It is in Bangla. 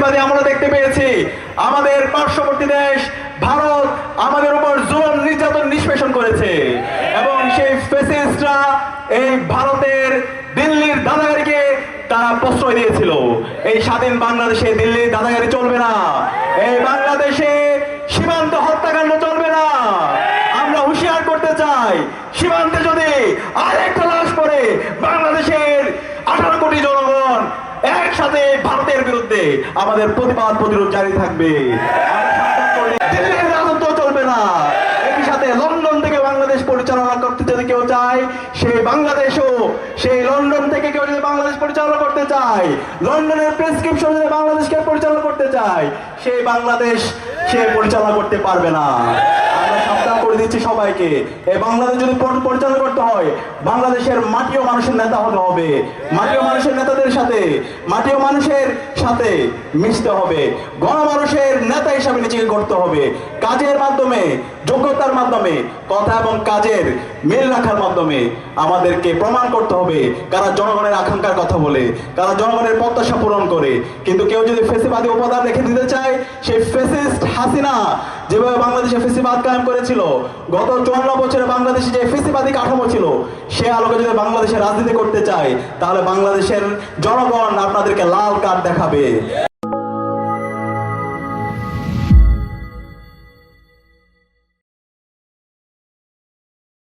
ফ্যাসিবাদী আমরা দেখতে পেয়েছি। আমাদের পার্শ্ববর্তী দেশ ভারত আমাদের উপর জুলুম নির্যাতন নিষ্পেষণ করেছে এবং সেই ফ্যাসিস্টরা এই ভারতের দিল্লির দাদাগিরিকে তারা প্রশ্রয় দিয়েছিল। এই স্বাধীন বাংলাদেশে দিল্লির দাদাগিরি চলবে না। এই বাংলাদেশে সীমান্ত হত্যাকাণ্ড চলবে না। আমরা হুঁশিয়ার করতে চাই, সীমান্তে যদি আরেকটা লাশ পড়ে বাংলাদেশের 18 কোটি জনগণ একসাথে ভারতের বিরুদ্ধে আমাদের প্রতিবাদ প্রতিরোধ জারি থাকবে। দিল্লির রাজত্ব চলবে না। একই সাথে লন্ডন থেকে বাংলাদেশ পরিচালনা করতে যদি কেউ চায়, সেই বাংলাদেশও সেই লন্ডন থেকে কেউ যদি বাংলাদেশ পরিচালনা করতে চায়, লন্ডনের প্রেসক্রিপশন যদি বাংলাদেশকে পরিচালনা করতে চায়, সেই বাংলাদেশ সে পরিচালনা করতে পারবে না। আমরা সাবধান করে দিচ্ছি সবাইকে, এই বাংলাদেশ যদি পরিচালনা করতে হয়, বাংলাদেশের মাটি ও মানুষের নেতা হতে হবে। মাটি ও মানুষের নেতাদের সাথে, মাটি ও মানুষের সাথে মিশতে হবে। গণমানুষের নেতা হিসাবে নিজেকে করতে হবে। কাজের মাধ্যমে, যোগ্যতার মাধ্যমে, কথা এবং কাজের মিল রাখার মাধ্যমে আমাদেরকে প্রমাণ করতে হবে কারা জনগণের আকাঙ্ক্ষার কথা বলে, কারা জনগণের প্রত্যাশা পূরণ করে। কিন্তু কেউ যদি ফ্যাসিবাদী উপাদান রেখে দিতে চায়, সেই ফ্যাসিস্ট হাসিনা যেভাবে বাংলাদেশে ফ্যাসিবাদ কায়েম করেছিল, গত 54 বছরে বাংলাদেশে যে ফ্যাসিবাদী কাঠামো ছিল, সে আলোকে যদি বাংলাদেশে রাজনীতি করতে চায়, তাহলে বাংলাদেশের জনগণ আপনাদেরকে লাল কার্ড দেখাবে।